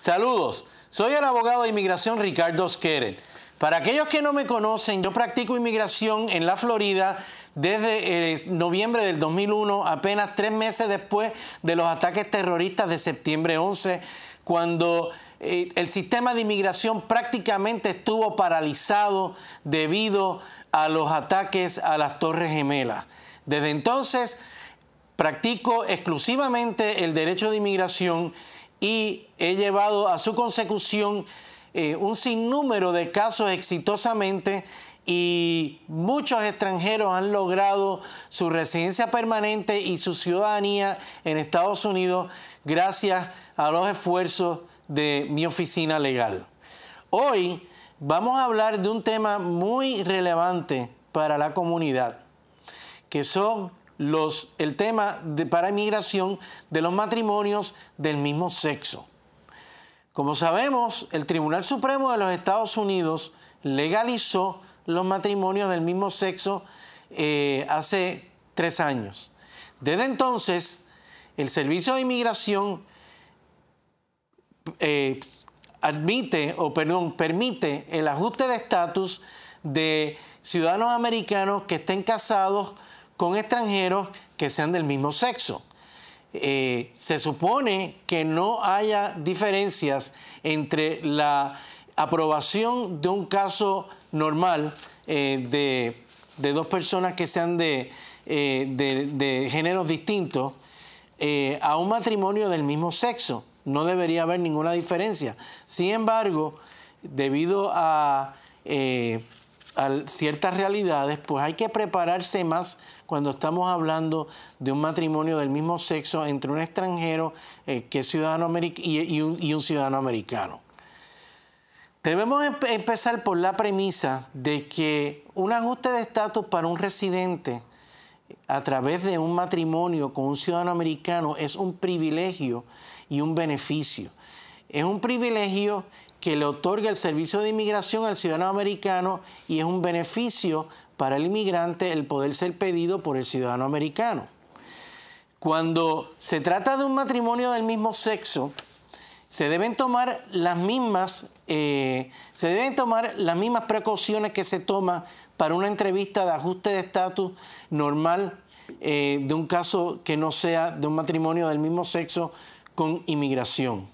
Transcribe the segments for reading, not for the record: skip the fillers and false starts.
Saludos, soy el abogado de inmigración Ricardo Skerer. Para aquellos que no me conocen, yo practico inmigración en la Florida desde noviembre del 2001, apenas 3 meses después de los ataques terroristas de septiembre 11, cuando el sistema de inmigración prácticamente estuvo paralizado debido a los ataques a las Torres Gemelas. Desde entonces, practico exclusivamente el derecho de inmigración y he llevado a su consecución un sinnúmero de casos exitosamente, y muchos extranjeros han logrado su residencia permanente y su ciudadanía en Estados Unidos gracias a los esfuerzos de mi oficina legal. Hoy vamos a hablar de un tema muy relevante para la comunidad, que son el tema para inmigración de los matrimonios del mismo sexo. Como sabemos, el Tribunal Supremo de los Estados Unidos legalizó los matrimonios del mismo sexo hace 3 años. Desde entonces, el Servicio de Inmigración permite el ajuste de estatus de ciudadanos americanos que estén casados con extranjeros que sean del mismo sexo. Se supone que no haya diferencias entre la aprobación de un caso normal de 2 personas que sean de géneros distintos a un matrimonio del mismo sexo. No debería haber ninguna diferencia. Sin embargo, debido a ciertas realidades, pues hay que prepararse más cuando estamos hablando de un matrimonio del mismo sexo entre un extranjero que es ciudadano y un ciudadano americano. Debemos empezar por la premisa de que un ajuste de estatus para un residente a través de un matrimonio con un ciudadano americano es un privilegio y un beneficio. Es un privilegio que le otorga el Servicio de Inmigración al ciudadano americano y es un beneficio para el inmigrante el poder ser pedido por el ciudadano americano. Cuando se trata de un matrimonio del mismo sexo, se deben tomar las mismas precauciones que se toman para una entrevista de ajuste de estatus normal de un caso que no sea de un matrimonio del mismo sexo con inmigración.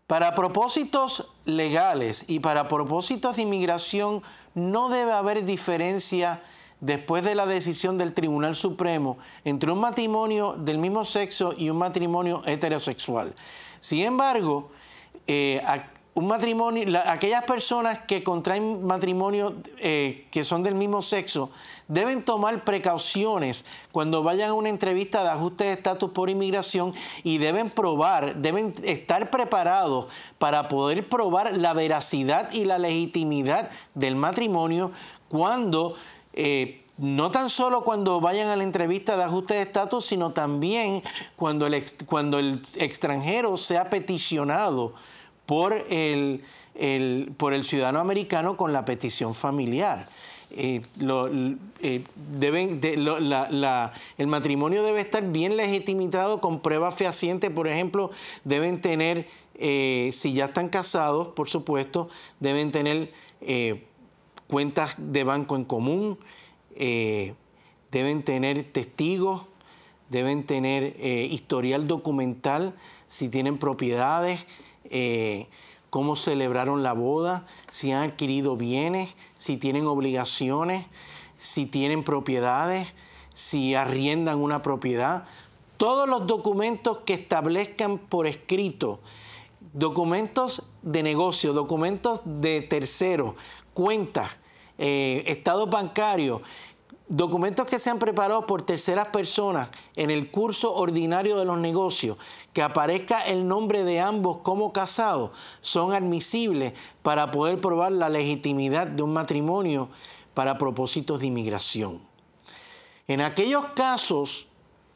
Para propósitos legales y para propósitos de inmigración no debe haber diferencia después de la decisión del Tribunal Supremo entre un matrimonio del mismo sexo y un matrimonio heterosexual. Sin embargo, aquellas personas que contraen matrimonio que son del mismo sexo deben tomar precauciones cuando vayan a una entrevista de ajuste de estatus por inmigración y deben estar preparados para poder probar la veracidad y la legitimidad del matrimonio no tan solo cuando vayan a la entrevista de ajuste de estatus, sino también cuando el extranjero sea peticionado por el ciudadano americano con la petición familiar. El matrimonio debe estar bien legitimado con pruebas fehacientes. Por ejemplo, deben tener, si ya están casados, por supuesto, deben tener cuentas de banco en común, deben tener testigos, deben tener historial documental, si tienen propiedades, cómo celebraron la boda, si han adquirido bienes, si tienen obligaciones, si tienen propiedades, si arriendan una propiedad. Todos los documentos que establezcan por escrito, documentos de negocio, documentos de terceros, cuentas, estados bancarios, documentos que sean preparados por terceras personas en el curso ordinario de los negocios, que aparezca el nombre de ambos como casados, son admisibles para poder probar la legitimidad de un matrimonio para propósitos de inmigración. En aquellos casos,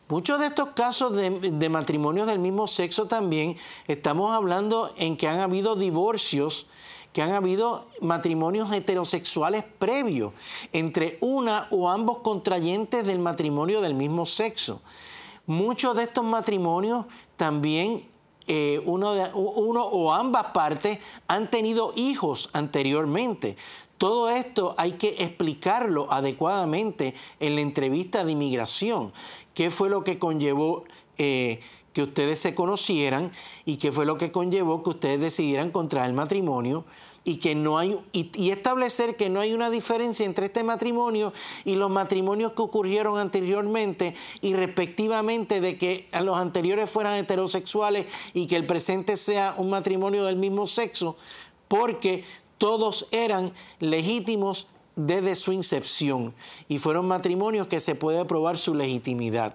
muchos de estos casos de matrimonios del mismo sexo también, estamos hablando en que han habido divorcios, que han habido matrimonios heterosexuales previos entre una o ambos contrayentes del matrimonio del mismo sexo. Muchos de estos matrimonios también uno o ambas partes han tenido hijos anteriormente. Todo esto hay que explicarlo adecuadamente en la entrevista de inmigración. ¿Qué fue lo que conllevó que ustedes se conocieran y qué fue lo que conllevó que ustedes decidieran contraer matrimonio? Y que no hay, y establecer que no hay una diferencia entre este matrimonio y los matrimonios que ocurrieron anteriormente, y respectivamente de que los anteriores fueran heterosexuales y que el presente sea un matrimonio del mismo sexo, porque todos eran legítimos desde su incepción y fueron matrimonios que se puede probar su legitimidad.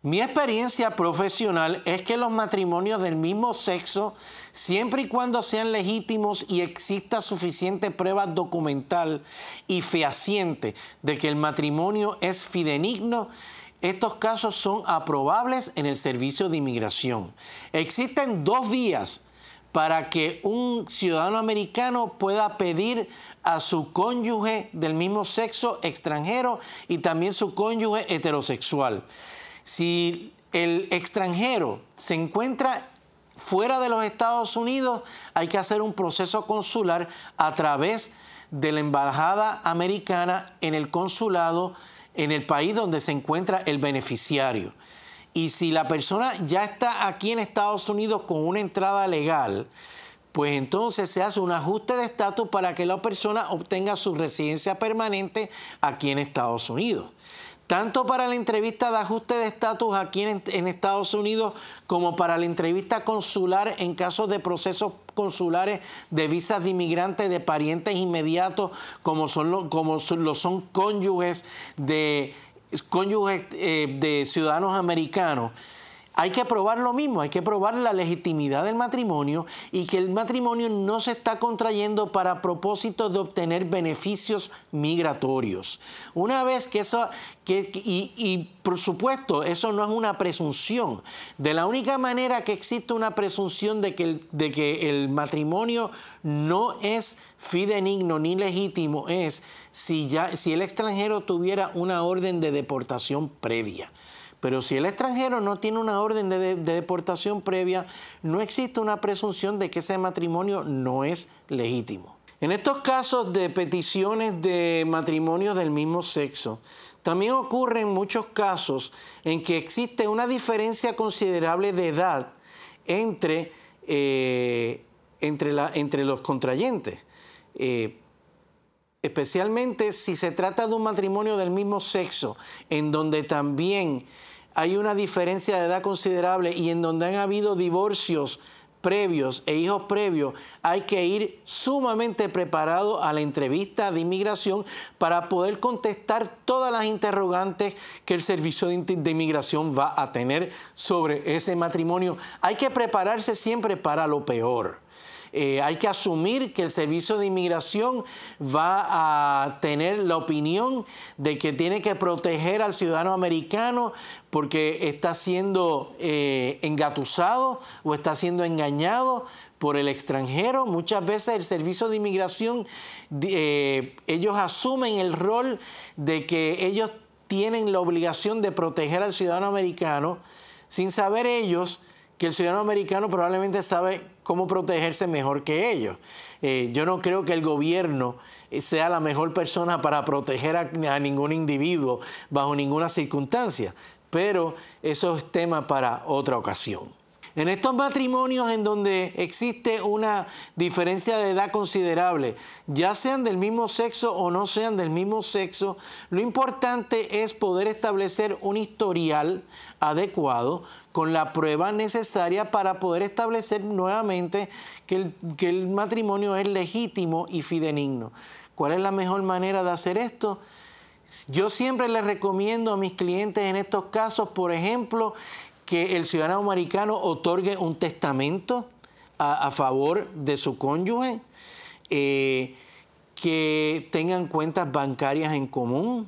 Mi experiencia profesional es que los matrimonios del mismo sexo, siempre y cuando sean legítimos y exista suficiente prueba documental y fehaciente de que el matrimonio es fidedigno, estos casos son aprobables en el Servicio de Inmigración. Existen dos vías para que un ciudadano americano pueda pedir a su cónyuge del mismo sexo extranjero y también su cónyuge heterosexual. Si el extranjero se encuentra fuera de los Estados Unidos, hay que hacer un proceso consular a través de la embajada americana en el consulado en el país donde se encuentra el beneficiario. Y si la persona ya está aquí en Estados Unidos con una entrada legal, pues entonces se hace un ajuste de estatus para que la persona obtenga su residencia permanente aquí en Estados Unidos. Tanto para la entrevista de ajuste de estatus aquí en Estados Unidos como para la entrevista consular en casos de procesos consulares de visas de inmigrantes de parientes inmediatos como son cónyuges de ciudadanos americanos. Hay que probar lo mismo, hay que probar la legitimidad del matrimonio y que el matrimonio no se está contrayendo para propósitos de obtener beneficios migratorios. Una vez que eso, y por supuesto, eso no es una presunción. De la única manera que existe una presunción de que el matrimonio no es fidedigno ni legítimo es si el extranjero tuviera una orden de deportación previa. Pero si el extranjero no tiene una orden de deportación previa, no existe una presunción de que ese matrimonio no es legítimo. En estos casos de peticiones de matrimonio del mismo sexo, también ocurren muchos casos en que existe una diferencia considerable de edad entre los contrayentes. Especialmente si se trata de un matrimonio del mismo sexo, en donde también hay una diferencia de edad considerable y en donde han habido divorcios previos e hijos previos, hay que ir sumamente preparado a la entrevista de inmigración para poder contestar todas las interrogantes que el Servicio de Inmigración va a tener sobre ese matrimonio. Hay que prepararse siempre para lo peor. Hay que asumir que el Servicio de Inmigración va a tener la opinión de que tiene que proteger al ciudadano americano porque está siendo engatusado o está siendo engañado por el extranjero. Muchas veces el Servicio de Inmigración, ellos asumen el rol de que ellos tienen la obligación de proteger al ciudadano americano sin saber ellos que el ciudadano americano probablemente sabe cómo protegerse mejor que ellos. Yo no creo que el gobierno sea la mejor persona para proteger a ningún individuo bajo ninguna circunstancia, pero eso es tema para otra ocasión. En estos matrimonios en donde existe una diferencia de edad considerable, ya sean del mismo sexo o no sean del mismo sexo, lo importante es poder establecer un historial adecuado con la prueba necesaria para poder establecer nuevamente que el matrimonio es legítimo y fidedigno. ¿Cuál es la mejor manera de hacer esto? Yo siempre les recomiendo a mis clientes en estos casos, por ejemplo, que el ciudadano americano otorgue un testamento a favor de su cónyuge, que tengan cuentas bancarias en común,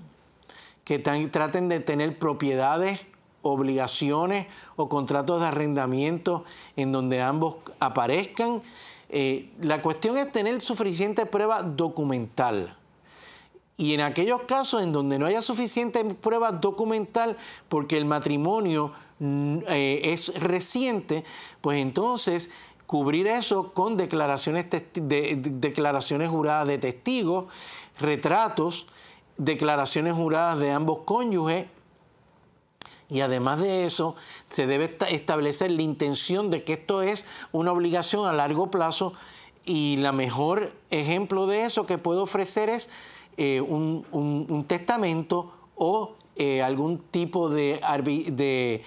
que traten de tener propiedades, obligaciones o contratos de arrendamiento en donde ambos aparezcan. La cuestión es tener suficiente prueba documental. Y en aquellos casos en donde no haya suficiente prueba documental porque el matrimonio es reciente, pues entonces cubrir eso con declaraciones juradas de testigos, retratos, declaraciones juradas de ambos cónyuges. Y además de eso, se debe establecer la intención de que esto es una obligación a largo plazo, y la mejor ejemplo de eso que puedo ofrecer es un testamento o algún tipo de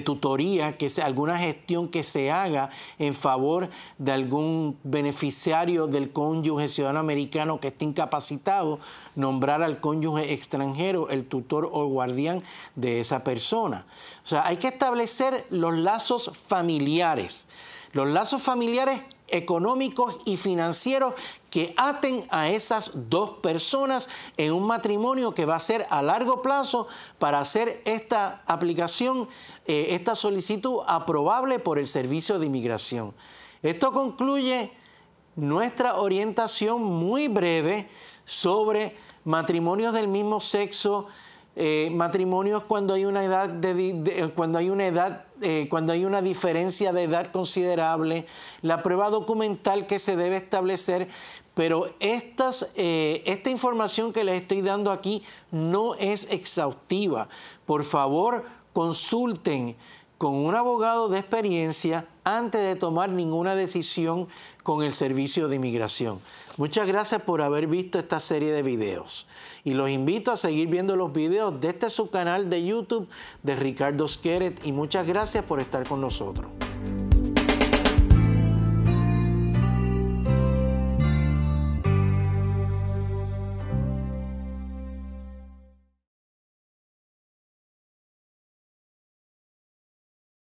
tutoría, alguna gestión que se haga en favor de algún beneficiario del cónyuge ciudadano americano que esté incapacitado, nombrar al cónyuge extranjero el tutor o guardián de esa persona. O sea, hay que establecer los lazos familiares. Los lazos familiares económicos y financieros que aten a esas dos personas en un matrimonio que va a ser a largo plazo para hacer esta aplicación, esta solicitud aprobable por el Servicio de Inmigración. Esto concluye nuestra orientación muy breve sobre matrimonios del mismo sexo, matrimonios cuando hay una cuando hay una diferencia de edad considerable, la prueba documental que se debe establecer, pero esta información que les estoy dando aquí no es exhaustiva. Por favor, consulten con un abogado de experiencia antes de tomar ninguna decisión con el Servicio de Inmigración. Muchas gracias por haber visto esta serie de videos y los invito a seguir viendo los videos de este subcanal de YouTube de Ricardo Skeret, y muchas gracias por estar con nosotros.